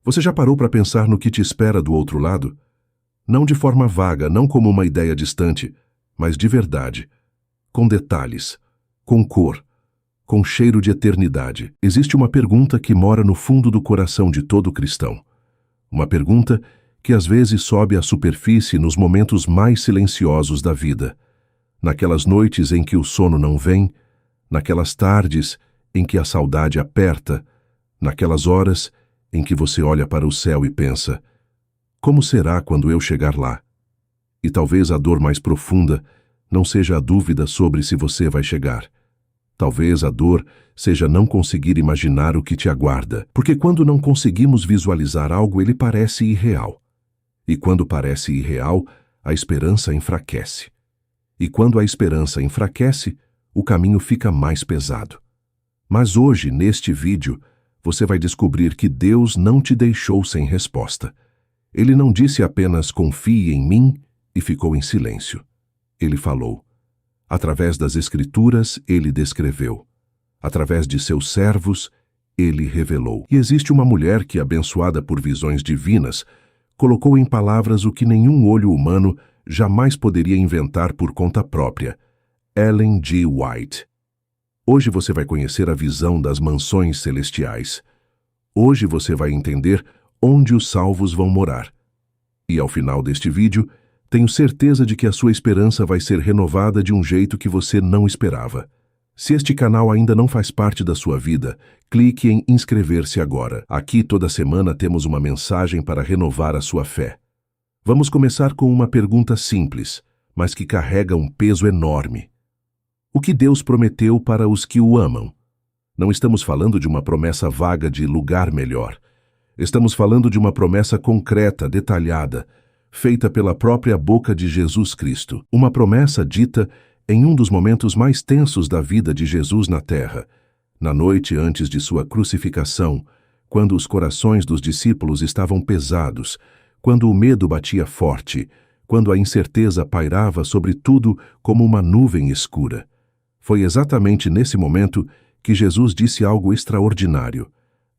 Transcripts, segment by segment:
Você já parou para pensar no que te espera do outro lado? Não de forma vaga, não como uma ideia distante, mas de verdade, com detalhes, com cor, com cheiro de eternidade. Existe uma pergunta que mora no fundo do coração de todo cristão. Uma pergunta que às vezes sobe à superfície nos momentos mais silenciosos da vida. Naquelas noites em que o sono não vem, naquelas tardes em que a saudade aperta, naquelas horas em que você olha para o céu e pensa: como será quando eu chegar lá? E talvez a dor mais profunda não seja a dúvida sobre se você vai chegar. Talvez a dor seja não conseguir imaginar o que te aguarda, porque quando não conseguimos visualizar algo, ele parece irreal. E quando parece irreal, a esperança enfraquece. E quando a esperança enfraquece, o caminho fica mais pesado. Mas hoje, neste vídeo, você vai descobrir que Deus não te deixou sem resposta. Ele não disse apenas confie em mim e ficou em silêncio. Ele falou. Através das Escrituras, ele descreveu. Através de seus servos, ele revelou. E existe uma mulher que, abençoada por visões divinas, colocou em palavras o que nenhum olho humano jamais poderia inventar por conta própria. Ellen G. White. Hoje você vai conhecer a visão das mansões celestiais. Hoje você vai entender onde os salvos vão morar. E ao final deste vídeo, tenho certeza de que a sua esperança vai ser renovada de um jeito que você não esperava. Se este canal ainda não faz parte da sua vida, clique em inscrever-se agora. Aqui toda semana temos uma mensagem para renovar a sua fé. Vamos começar com uma pergunta simples, mas que carrega um peso enorme. O que Deus prometeu para os que o amam? Não estamos falando de uma promessa vaga de lugar melhor. Estamos falando de uma promessa concreta, detalhada, feita pela própria boca de Jesus Cristo. Uma promessa dita em um dos momentos mais tensos da vida de Jesus na terra, na noite antes de sua crucificação, quando os corações dos discípulos estavam pesados, quando o medo batia forte, quando a incerteza pairava sobre tudo como uma nuvem escura. Foi exatamente nesse momento que Jesus disse algo extraordinário.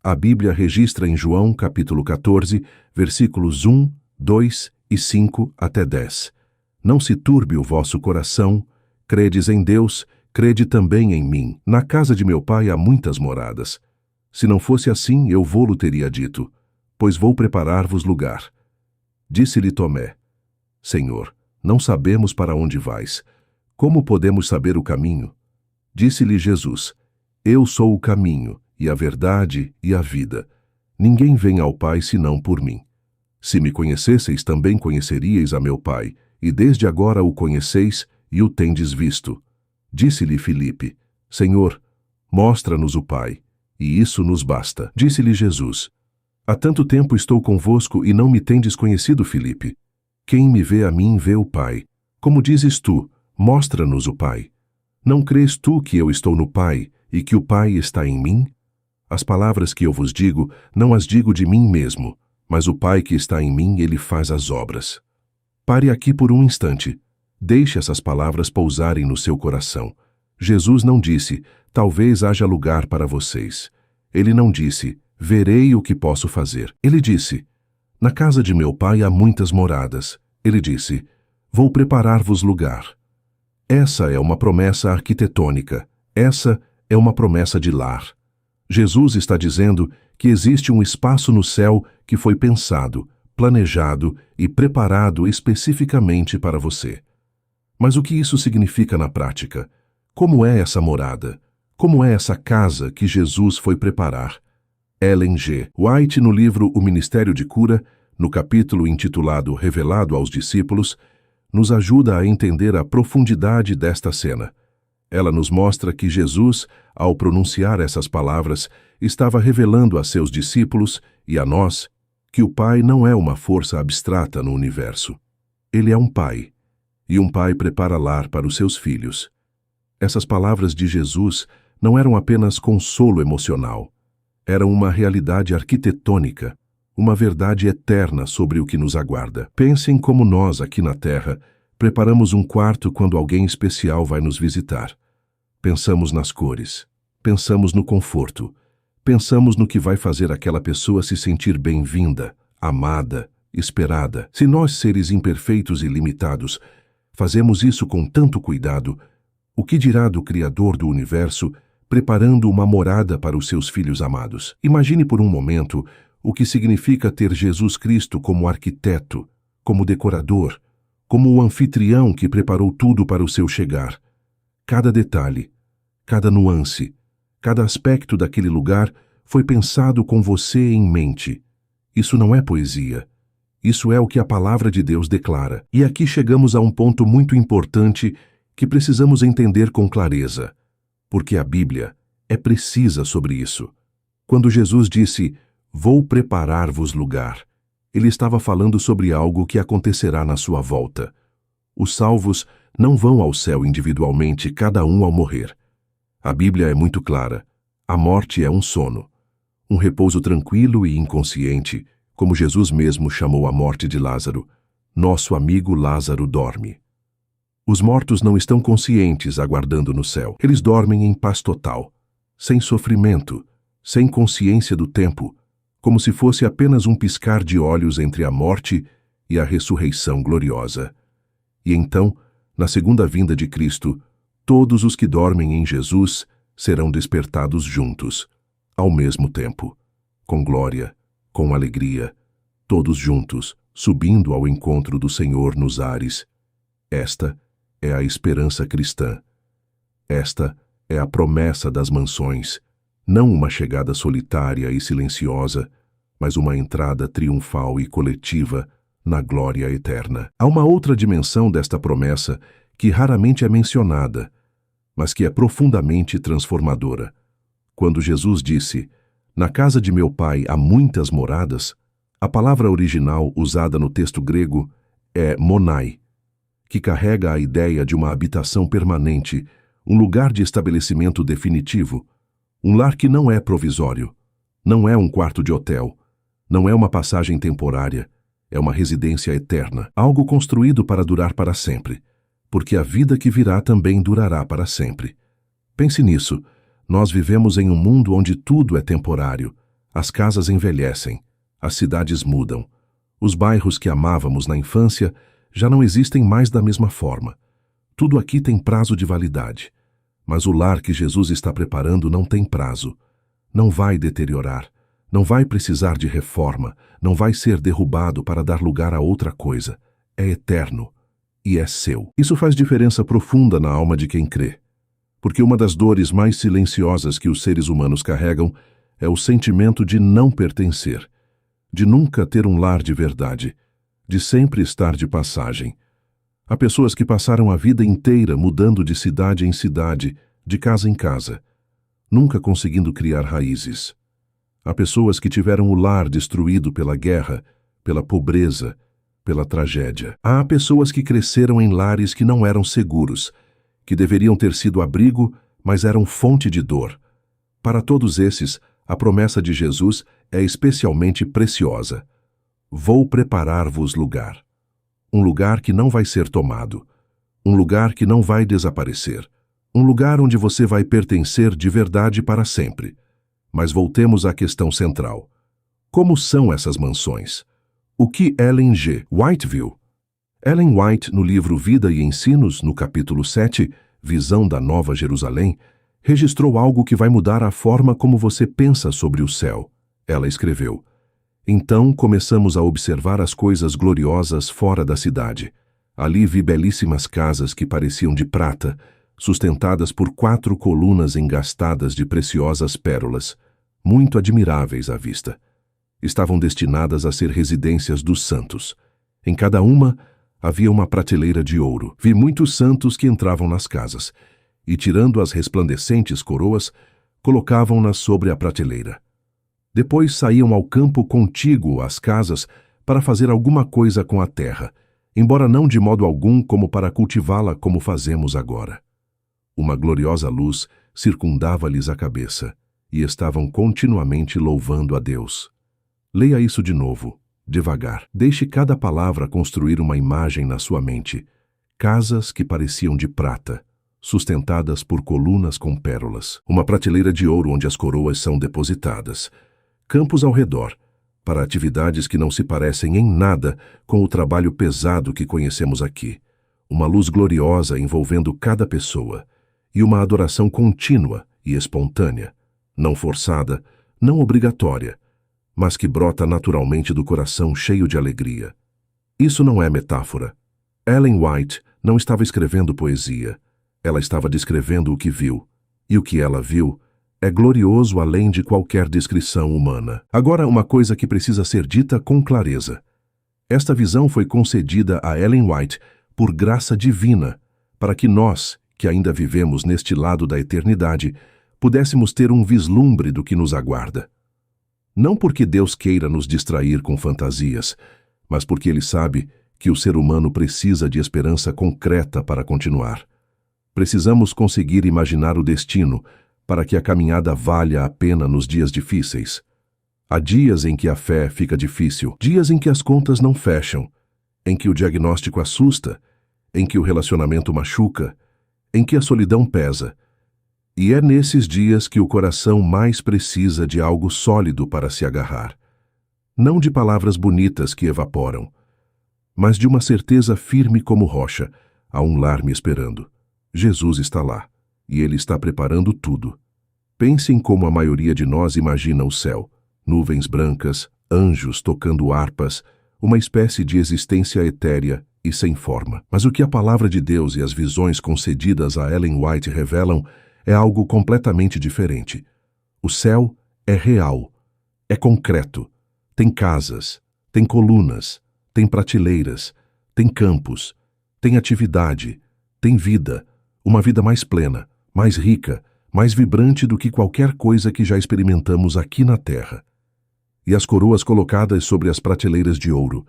A Bíblia registra em João, capítulo 14, versículos 1, 2 e 5 até 10. Não se turbe o vosso coração, credes em Deus, crede também em mim. Na casa de meu pai há muitas moradas. Se não fosse assim, eu vô-lo teria dito, pois vou preparar-vos lugar. Disse-lhe Tomé: Senhor, não sabemos para onde vais. Como podemos saber o caminho? Disse-lhe Jesus: Eu sou o caminho, e a verdade e a vida. Ninguém vem ao Pai senão por mim. Se me conhecesseis, também conheceríeis a meu Pai, e desde agora o conheceis e o tendes visto. Disse-lhe Filipe: Senhor, mostra-nos o Pai, e isso nos basta. Disse-lhe Jesus: Há tanto tempo estou convosco e não me tendes conhecido, Filipe. Quem me vê a mim vê o Pai. Como dizes tu, mostra-nos o Pai. Não crês tu que eu estou no Pai e que o Pai está em mim? As palavras que eu vos digo, não as digo de mim mesmo, mas o Pai que está em mim, ele faz as obras. Pare aqui por um instante. Deixe essas palavras pousarem no seu coração. Jesus não disse, talvez haja lugar para vocês. Ele não disse, verei o que posso fazer. Ele disse, na casa de meu pai há muitas moradas. Ele disse, vou preparar-vos lugar. Essa é uma promessa arquitetônica. Essa é uma promessa de lar. Jesus está dizendo que existe um espaço no céu que foi pensado, planejado e preparado especificamente para você. Mas o que isso significa na prática? Como é essa morada? Como é essa casa que Jesus foi preparar? Ellen G. White, no livro O Ministério de Cura, no capítulo intitulado Revelado aos Discípulos, nos ajuda a entender a profundidade desta cena. Ela nos mostra que Jesus, ao pronunciar essas palavras, estava revelando a seus discípulos e a nós que o Pai não é uma força abstrata no universo. Ele é um Pai, e um pai prepara lar para os seus filhos. Essas palavras de Jesus não eram apenas consolo emocional, eram uma realidade arquitetônica, uma verdade eterna sobre o que nos aguarda. Pensem como nós, aqui na Terra, preparamos um quarto quando alguém especial vai nos visitar. Pensamos nas cores, pensamos no conforto, pensamos no que vai fazer aquela pessoa se sentir bem-vinda, amada, esperada. Se nós, seres imperfeitos e limitados, fazemos isso com tanto cuidado, o que dirá do Criador do Universo preparando uma morada para os seus filhos amados? Imagine por um momento o que significa ter Jesus Cristo como arquiteto, como decorador, como o anfitrião que preparou tudo para o seu chegar. Cada detalhe, cada nuance, cada aspecto daquele lugar foi pensado com você em mente. Isso não é poesia. Isso é o que a palavra de Deus declara. E aqui chegamos a um ponto muito importante que precisamos entender com clareza, porque a Bíblia é precisa sobre isso. Quando Jesus disse, "Vou preparar-vos lugar", ele estava falando sobre algo que acontecerá na sua volta. Os salvos não vão ao céu individualmente, cada um ao morrer. A Bíblia é muito clara. A morte é um sono, um repouso tranquilo e inconsciente, como Jesus mesmo chamou a morte de Lázaro. Nosso amigo Lázaro dorme. Os mortos não estão conscientes aguardando no céu. Eles dormem em paz total, sem sofrimento, sem consciência do tempo, como se fosse apenas um piscar de olhos entre a morte e a ressurreição gloriosa. E então, na segunda vinda de Cristo, todos os que dormem em Jesus serão despertados juntos, ao mesmo tempo, com glória, com alegria, todos juntos, subindo ao encontro do Senhor nos ares. Esta é a esperança cristã. Esta é a promessa das mansões, não uma chegada solitária e silenciosa, mas uma entrada triunfal e coletiva na glória eterna. Há uma outra dimensão desta promessa que raramente é mencionada, mas que é profundamente transformadora. Quando Jesus disse, "Na casa de meu Pai há muitas moradas", a palavra original usada no texto grego é monai, que carrega a ideia de uma habitação permanente, um lugar de estabelecimento definitivo, um lar que não é provisório, não é um quarto de hotel, não é uma passagem temporária, é uma residência eterna, algo construído para durar para sempre, porque a vida que virá também durará para sempre. Pense nisso, nós vivemos em um mundo onde tudo é temporário, as casas envelhecem, as cidades mudam, os bairros que amávamos na infância já não existem mais da mesma forma. Tudo aqui tem prazo de validade. Mas o lar que Jesus está preparando não tem prazo. Não vai deteriorar. Não vai precisar de reforma. Não vai ser derrubado para dar lugar a outra coisa. É eterno. E é seu. Isso faz diferença profunda na alma de quem crê. Porque uma das dores mais silenciosas que os seres humanos carregam é o sentimento de não pertencer, de nunca ter um lar de verdade, de sempre estar de passagem. Há pessoas que passaram a vida inteira mudando de cidade em cidade, de casa em casa, nunca conseguindo criar raízes. Há pessoas que tiveram o lar destruído pela guerra, pela pobreza, pela tragédia. Há pessoas que cresceram em lares que não eram seguros, que deveriam ter sido abrigo, mas eram fonte de dor. Para todos esses, a promessa de Jesus é especialmente preciosa. Vou preparar-vos lugar. Um lugar que não vai ser tomado. Um lugar que não vai desaparecer. Um lugar onde você vai pertencer de verdade para sempre. Mas voltemos à questão central. Como são essas mansões? O que Ellen G. White viu? Ellen White, no livro Vida e Ensinos, no capítulo 7, Visão da Nova Jerusalém, registrou algo que vai mudar a forma como você pensa sobre o céu. Ela escreveu, "Então começamos a observar as coisas gloriosas fora da cidade. Ali vi belíssimas casas que pareciam de prata, sustentadas por 4 colunas engastadas de preciosas pérolas, muito admiráveis à vista. Estavam destinadas a ser residências dos santos. Em cada uma havia uma prateleira de ouro. Vi muitos santos que entravam nas casas, e tirando as resplandecentes coroas, colocavam-nas sobre a prateleira. Depois saíam ao campo contíguo às casas para fazer alguma coisa com a terra, embora não de modo algum como para cultivá-la como fazemos agora. Uma gloriosa luz circundava-lhes a cabeça, e estavam continuamente louvando a Deus." Leia isso de novo, devagar. Deixe cada palavra construir uma imagem na sua mente. Casas que pareciam de prata, sustentadas por colunas com pérolas. Uma prateleira de ouro onde as coroas são depositadas. Campos ao redor, para atividades que não se parecem em nada com o trabalho pesado que conhecemos aqui. Uma luz gloriosa envolvendo cada pessoa. E uma adoração contínua e espontânea, não forçada, não obrigatória, mas que brota naturalmente do coração cheio de alegria. Isso não é metáfora. Ellen White não estava escrevendo poesia. Ela estava descrevendo o que viu. E o que ela viu é glorioso além de qualquer descrição humana. Agora, uma coisa que precisa ser dita com clareza. Esta visão foi concedida a Ellen White por graça divina, para que nós, que ainda vivemos neste lado da eternidade, pudéssemos ter um vislumbre do que nos aguarda. Não porque Deus queira nos distrair com fantasias, mas porque Ele sabe que o ser humano precisa de esperança concreta para continuar. Precisamos conseguir imaginar o destino para que a caminhada valha a pena nos dias difíceis. Há dias em que a fé fica difícil, dias em que as contas não fecham, em que o diagnóstico assusta, em que o relacionamento machuca, em que a solidão pesa. E é nesses dias que o coração mais precisa de algo sólido para se agarrar. Não de palavras bonitas que evaporam, mas de uma certeza firme como rocha. Há um lar me esperando. Jesus está lá, e Ele está preparando tudo. Pensem como a maioria de nós imagina o céu. Nuvens brancas, anjos tocando harpas, uma espécie de existência etérea e sem forma. Mas o que a palavra de Deus e as visões concedidas a Ellen White revelam é algo completamente diferente. O céu é real, é concreto. Tem casas, tem colunas, tem prateleiras, tem campos, tem atividade, tem vida, uma vida mais plena, mais rica, mais vibrante do que qualquer coisa que já experimentamos aqui na Terra. E as coroas colocadas sobre as prateleiras de ouro.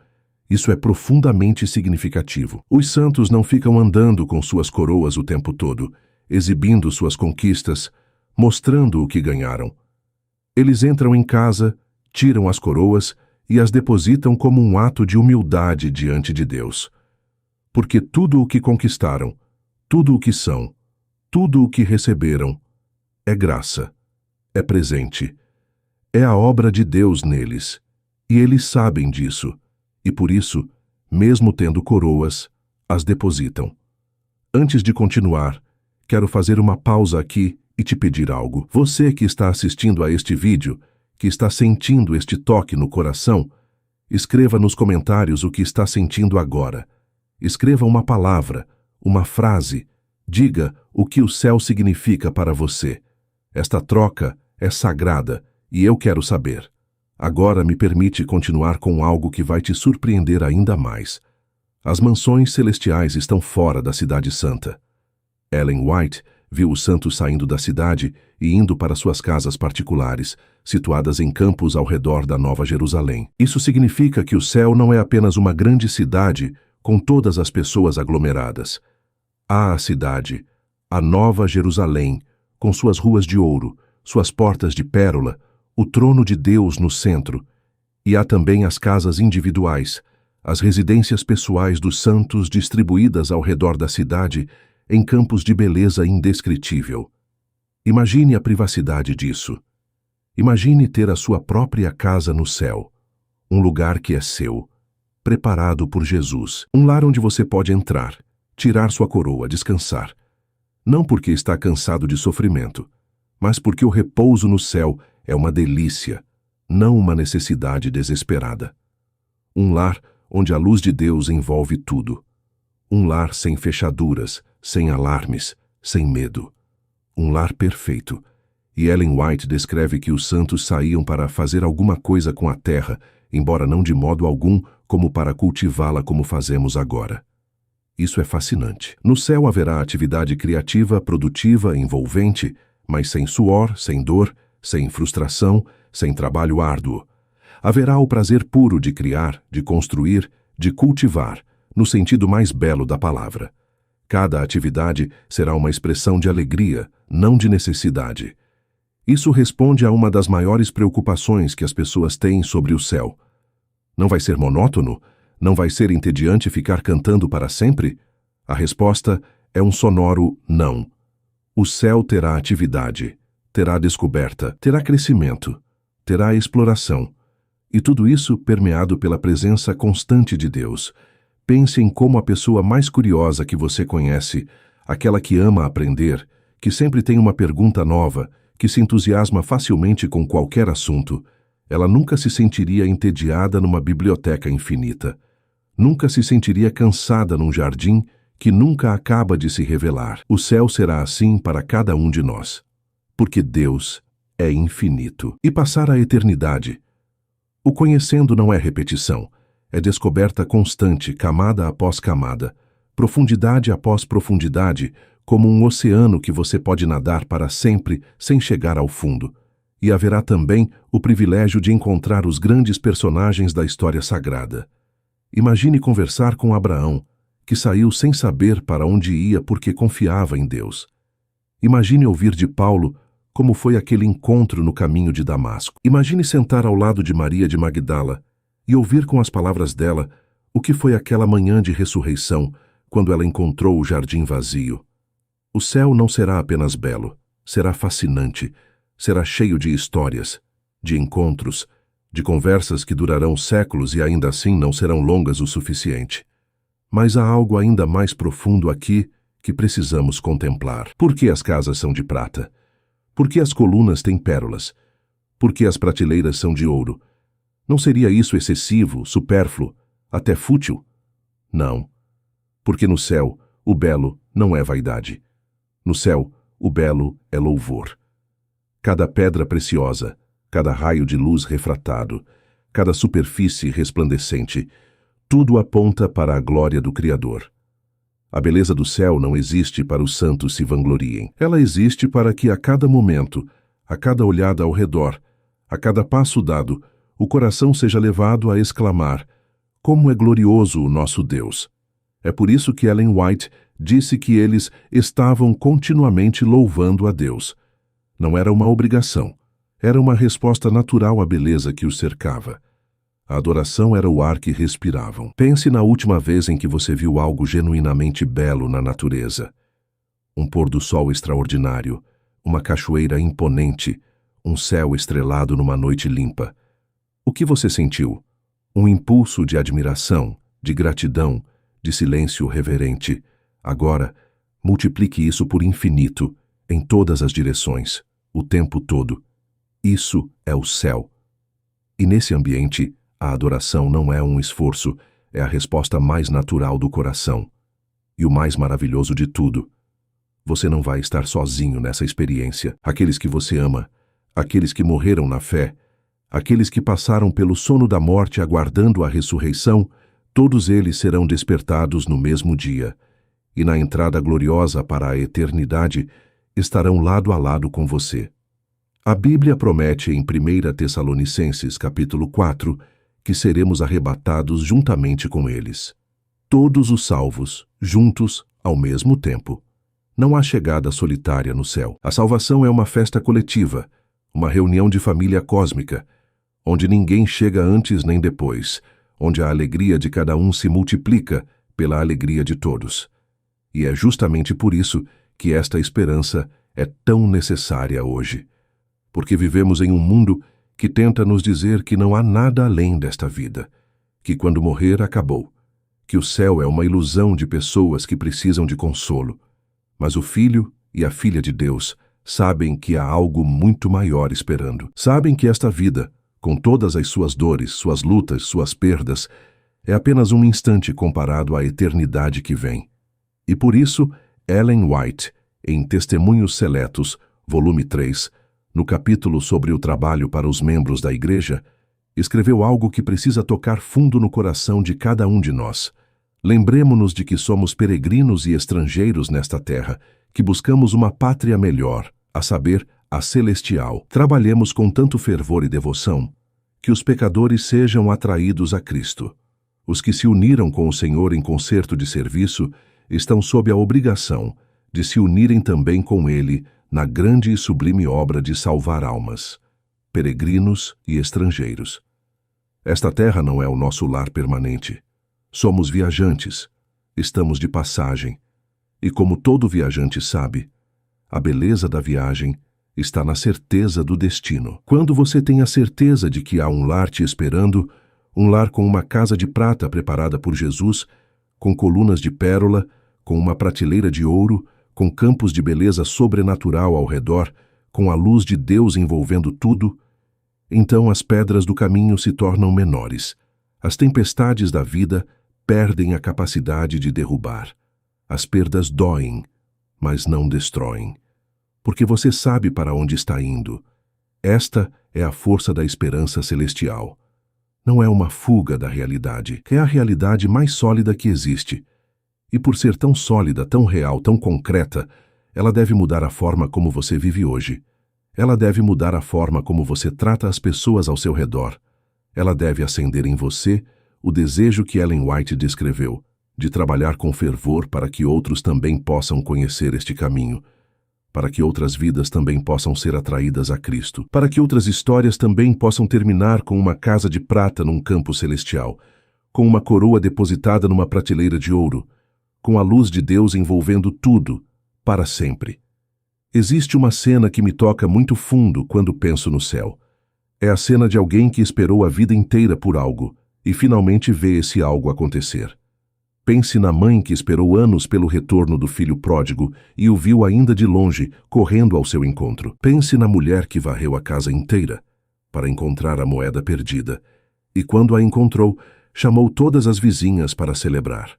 Isso é profundamente significativo. Os santos não ficam andando com suas coroas o tempo todo, exibindo suas conquistas, mostrando o que ganharam. Eles entram em casa, tiram as coroas e as depositam como um ato de humildade diante de Deus. Porque tudo o que conquistaram, tudo o que são, tudo o que receberam, é graça, é presente, é a obra de Deus neles, e eles sabem disso, e por isso, mesmo tendo coroas, as depositam. Antes de continuar, quero fazer uma pausa aqui e te pedir algo. Você que está assistindo a este vídeo, que está sentindo este toque no coração, escreva nos comentários o que está sentindo agora. Escreva uma palavra, uma frase. Diga o que o céu significa para você. Esta troca é sagrada e eu quero saber. Agora me permite continuar com algo que vai te surpreender ainda mais. As mansões celestiais estão fora da Cidade Santa. Ellen White viu os santos saindo da cidade e indo para suas casas particulares, situadas em campos ao redor da Nova Jerusalém. Isso significa que o céu não é apenas uma grande cidade com todas as pessoas aglomeradas. Há a cidade, a Nova Jerusalém, com suas ruas de ouro, suas portas de pérola, o trono de Deus no centro, e há também as casas individuais, as residências pessoais dos santos distribuídas ao redor da cidade em campos de beleza indescritível. Imagine a privacidade disso. Imagine ter a sua própria casa no céu, um lugar que é seu, preparado por Jesus, um lar onde você pode entrar, tirar sua coroa, descansar. Não porque está cansado de sofrimento, mas porque o repouso no céu é uma delícia, não uma necessidade desesperada. Um lar onde a luz de Deus envolve tudo. Um lar sem fechaduras, sem alarmes, sem medo. Um lar perfeito. E Ellen White descreve que os santos saíam para fazer alguma coisa com a terra, embora não de modo algum como para cultivá-la como fazemos agora. Isso é fascinante. No céu haverá atividade criativa, produtiva, envolvente, mas sem suor, sem dor, sem frustração, sem trabalho árduo. Haverá o prazer puro de criar, de construir, de cultivar, no sentido mais belo da palavra. Cada atividade será uma expressão de alegria, não de necessidade. Isso responde a uma das maiores preocupações que as pessoas têm sobre o céu. Não vai ser monótono? Não vai ser entediante ficar cantando para sempre? A resposta é um sonoro não. O céu terá atividade, terá descoberta, terá crescimento, terá exploração. E tudo isso permeado pela presença constante de Deus. Pense em como a pessoa mais curiosa que você conhece, aquela que ama aprender, que sempre tem uma pergunta nova, que se entusiasma facilmente com qualquer assunto, ela nunca se sentiria entediada numa biblioteca infinita. Nunca se sentiria cansada num jardim que nunca acaba de se revelar. O céu será assim para cada um de nós, porque Deus é infinito. E passar a eternidade. O conhecendo não é repetição, é descoberta constante, camada após camada, profundidade após profundidade, como um oceano que você pode nadar para sempre sem chegar ao fundo. E haverá também o privilégio de encontrar os grandes personagens da história sagrada. Imagine conversar com Abraão, que saiu sem saber para onde ia porque confiava em Deus. Imagine ouvir de Paulo como foi aquele encontro no caminho de Damasco. Imagine sentar ao lado de Maria de Magdala e ouvir com as palavras dela o que foi aquela manhã de ressurreição, quando ela encontrou o jardim vazio. O céu não será apenas belo, será fascinante, será cheio de histórias, de encontros, de conversas que durarão séculos e ainda assim não serão longas o suficiente. Mas há algo ainda mais profundo aqui que precisamos contemplar. Por que as casas são de prata? Por que as colunas têm pérolas? Por que as prateleiras são de ouro? Não seria isso excessivo, supérfluo, até fútil? Não. Porque no céu, o belo não é vaidade. No céu, o belo é louvor. Cada pedra preciosa, cada raio de luz refratado, cada superfície resplandecente, tudo aponta para a glória do Criador. A beleza do céu não existe para os santos se vangloriem. Ela existe para que a cada momento, a cada olhada ao redor, a cada passo dado, o coração seja levado a exclamar: como é glorioso o nosso Deus! É por isso que Ellen White disse que eles estavam continuamente louvando a Deus. Não era uma obrigação, era uma resposta natural à beleza que os cercava. A adoração era o ar que respiravam. Pense na última vez em que você viu algo genuinamente belo na natureza. Um pôr do sol extraordinário, uma cachoeira imponente, um céu estrelado numa noite limpa. O que você sentiu? Um impulso de admiração, de gratidão, de silêncio reverente. Agora, multiplique isso por infinito, em todas as direções, o tempo todo. Isso é o céu. E nesse ambiente, a adoração não é um esforço, é a resposta mais natural do coração. E o mais maravilhoso de tudo, você não vai estar sozinho nessa experiência. Aqueles que você ama, aqueles que morreram na fé, aqueles que passaram pelo sono da morte aguardando a ressurreição, todos eles serão despertados no mesmo dia, e na entrada gloriosa para a eternidade estarão lado a lado com você. A Bíblia promete em 1 Tessalonicenses, capítulo 4, que seremos arrebatados juntamente com eles. Todos os salvos, juntos, ao mesmo tempo. Não há chegada solitária no céu. A salvação é uma festa coletiva, uma reunião de família cósmica, onde ninguém chega antes nem depois, onde a alegria de cada um se multiplica pela alegria de todos. E é justamente por isso que esta esperança é tão necessária hoje. Porque vivemos em um mundo que tenta nos dizer que não há nada além desta vida, que quando morrer acabou, que o céu é uma ilusão de pessoas que precisam de consolo. Mas o Filho e a Filha de Deus sabem que há algo muito maior esperando. Sabem que esta vida, com todas as suas dores, suas lutas, suas perdas, é apenas um instante comparado à eternidade que vem. E por isso, Ellen White, em Testemunhos Seletos, volume 3, no capítulo sobre o trabalho para os membros da Igreja, escreveu algo que precisa tocar fundo no coração de cada um de nós. Lembremo-nos de que somos peregrinos e estrangeiros nesta terra, que buscamos uma pátria melhor, a saber, a celestial. Trabalhemos com tanto fervor e devoção, que os pecadores sejam atraídos a Cristo. Os que se uniram com o Senhor em concerto de serviço estão sob a obrigação de se unirem também com Ele na grande e sublime obra de salvar almas, peregrinos e estrangeiros. Esta terra não é o nosso lar permanente. Somos viajantes, estamos de passagem. E como todo viajante sabe, a beleza da viagem está na certeza do destino. Quando você tem a certeza de que há um lar te esperando, um lar com uma casa de prata preparada por Jesus, com colunas de pérola, com uma prateleira de ouro, com campos de beleza sobrenatural ao redor, com a luz de Deus envolvendo tudo, então as pedras do caminho se tornam menores. As tempestades da vida perdem a capacidade de derrubar. As perdas doem, mas não destroem. Porque você sabe para onde está indo. Esta é a força da esperança celestial. Não é uma fuga da realidade, é a realidade mais sólida que existe. E por ser tão sólida, tão real, tão concreta, ela deve mudar a forma como você vive hoje. Ela deve mudar a forma como você trata as pessoas ao seu redor. Ela deve acender em você o desejo que Ellen White descreveu, de trabalhar com fervor para que outros também possam conhecer este caminho, para que outras vidas também possam ser atraídas a Cristo, para que outras histórias também possam terminar com uma casa de prata num campo celestial, com uma coroa depositada numa prateleira de ouro, com a luz de Deus envolvendo tudo, para sempre. Existe uma cena que me toca muito fundo quando penso no céu. É a cena de alguém que esperou a vida inteira por algo e finalmente vê esse algo acontecer. Pense na mãe que esperou anos pelo retorno do filho pródigo e o viu ainda de longe, correndo ao seu encontro. Pense na mulher que varreu a casa inteira para encontrar a moeda perdida e, quando a encontrou, chamou todas as vizinhas para celebrar.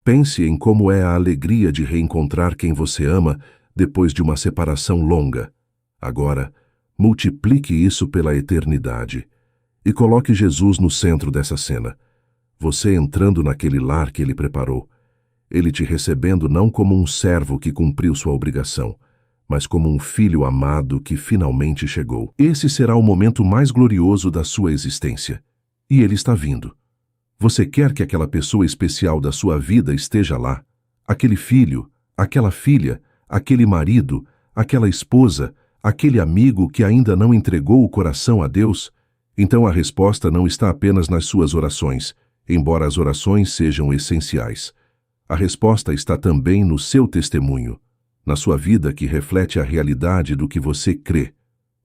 Pense em como é a alegria de reencontrar quem você ama depois de uma separação longa. Agora, multiplique isso pela eternidade e coloque Jesus no centro dessa cena. Você entrando naquele lar que Ele preparou, Ele te recebendo não como um servo que cumpriu sua obrigação, mas como um filho amado que finalmente chegou. Esse será o momento mais glorioso da sua existência. E Ele está vindo. Você quer que aquela pessoa especial da sua vida esteja lá? Aquele filho, aquela filha, aquele marido, aquela esposa, aquele amigo que ainda não entregou o coração a Deus? Então a resposta não está apenas nas suas orações, embora as orações sejam essenciais. A resposta está também no seu testemunho, na sua vida que reflete a realidade do que você crê,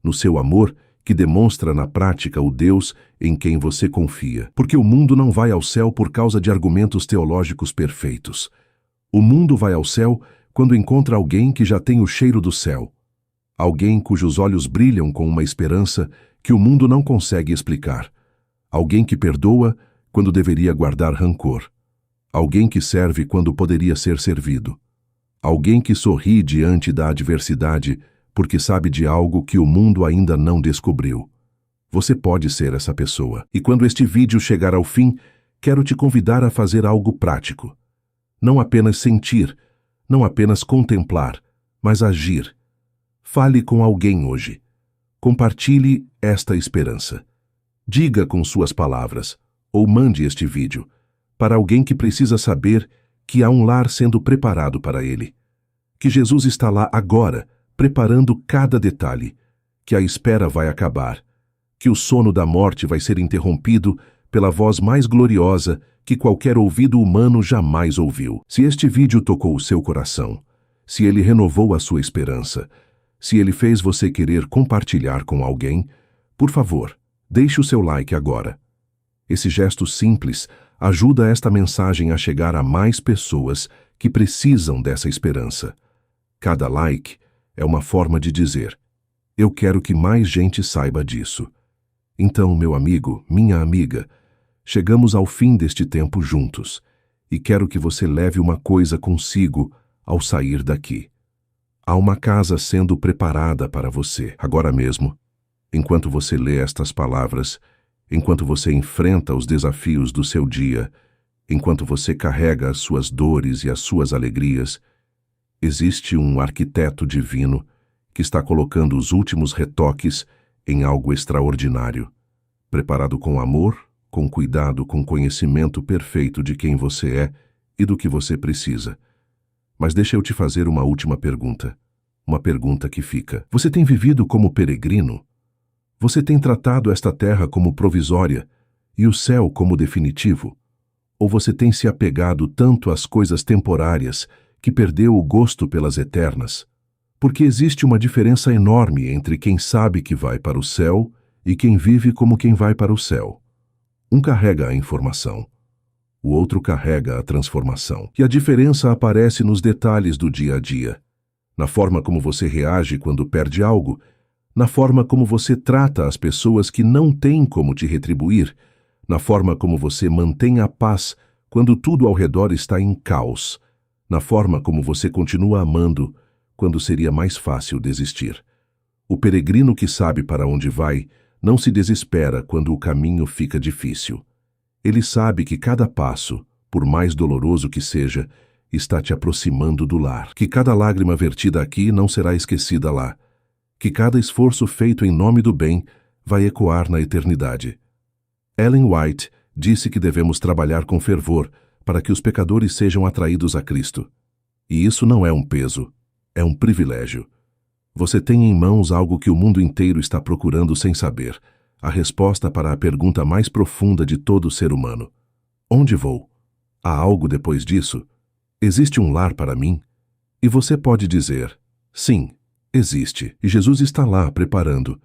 no seu amor que demonstra na prática o Deus em quem você confia. Porque o mundo não vai ao céu por causa de argumentos teológicos perfeitos. O mundo vai ao céu quando encontra alguém que já tem o cheiro do céu, alguém cujos olhos brilham com uma esperança que o mundo não consegue explicar, alguém que perdoa quando deveria guardar rancor, alguém que serve quando poderia ser servido, alguém que sorri diante da adversidade porque sabe de algo que o mundo ainda não descobriu. Você pode ser essa pessoa. E quando este vídeo chegar ao fim, quero te convidar a fazer algo prático. Não apenas sentir, não apenas contemplar, mas agir. Fale com alguém hoje. Compartilhe esta esperança. Diga com suas palavras, ou mande este vídeo, para alguém que precisa saber que há um lar sendo preparado para ele. Que Jesus está lá agora, preparando cada detalhe, que a espera vai acabar, que o sono da morte vai ser interrompido pela voz mais gloriosa que qualquer ouvido humano jamais ouviu. Se este vídeo tocou o seu coração, se ele renovou a sua esperança, se ele fez você querer compartilhar com alguém, por favor, deixe o seu like agora. Esse gesto simples ajuda esta mensagem a chegar a mais pessoas que precisam dessa esperança. Cada like é uma forma de dizer: eu quero que mais gente saiba disso. Então, meu amigo, minha amiga, chegamos ao fim deste tempo juntos e quero que você leve uma coisa consigo ao sair daqui. Há uma casa sendo preparada para você, agora mesmo. Enquanto você lê estas palavras, enquanto você enfrenta os desafios do seu dia, enquanto você carrega as suas dores e as suas alegrias, existe um arquiteto divino que está colocando os últimos retoques em algo extraordinário, preparado com amor, com cuidado, com conhecimento perfeito de quem você é e do que você precisa. Mas deixa eu te fazer uma última pergunta. Uma pergunta que fica. Você tem vivido como peregrino? Você tem tratado esta terra como provisória e o céu como definitivo? Ou você tem se apegado tanto às coisas temporárias que perdeu o gosto pelas eternas, porque existe uma diferença enorme entre quem sabe que vai para o céu e quem vive como quem vai para o céu. Um carrega a informação, o outro carrega a transformação. E a diferença aparece nos detalhes do dia a dia, na forma como você reage quando perde algo, na forma como você trata as pessoas que não têm como te retribuir, na forma como você mantém a paz quando tudo ao redor está em caos, na forma como você continua amando quando seria mais fácil desistir. O peregrino que sabe para onde vai não se desespera quando o caminho fica difícil. Ele sabe que cada passo, por mais doloroso que seja, está te aproximando do lar, que cada lágrima vertida aqui não será esquecida lá, que cada esforço feito em nome do bem vai ecoar na eternidade. Ellen White disse que devemos trabalhar com fervor para que os pecadores sejam atraídos a Cristo. E isso não é um peso, é um privilégio. Você tem em mãos algo que o mundo inteiro está procurando sem saber, a resposta para a pergunta mais profunda de todo ser humano. Onde vou? Há algo depois disso? Existe um lar para mim? E você pode dizer, sim, existe, e Jesus está lá preparando.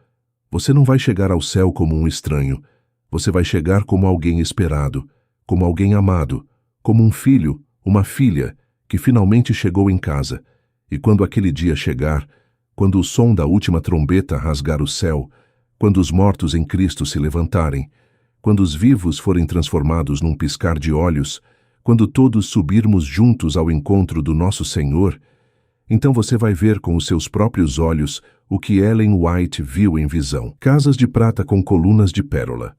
Você não vai chegar ao céu como um estranho, você vai chegar como alguém esperado, como alguém amado, como um filho, uma filha, que finalmente chegou em casa. E quando aquele dia chegar, quando o som da última trombeta rasgar o céu, quando os mortos em Cristo se levantarem, quando os vivos forem transformados num piscar de olhos, quando todos subirmos juntos ao encontro do nosso Senhor, então você vai ver com os seus próprios olhos o que Ellen White viu em visão. Casas de prata com colunas de pérola,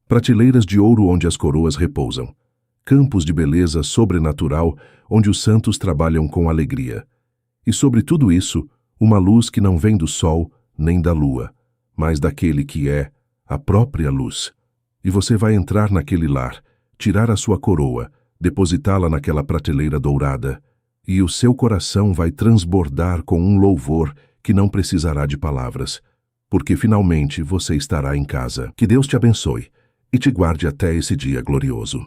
prateleiras de ouro onde as coroas repousam, campos de beleza sobrenatural onde os santos trabalham com alegria. E sobre tudo isso, uma luz que não vem do sol nem da lua, mas daquele que é a própria luz. E você vai entrar naquele lar, tirar a sua coroa, depositá-la naquela prateleira dourada, e o seu coração vai transbordar com um louvor que não precisará de palavras, porque finalmente você estará em casa. Que Deus te abençoe e te guarde até esse dia glorioso.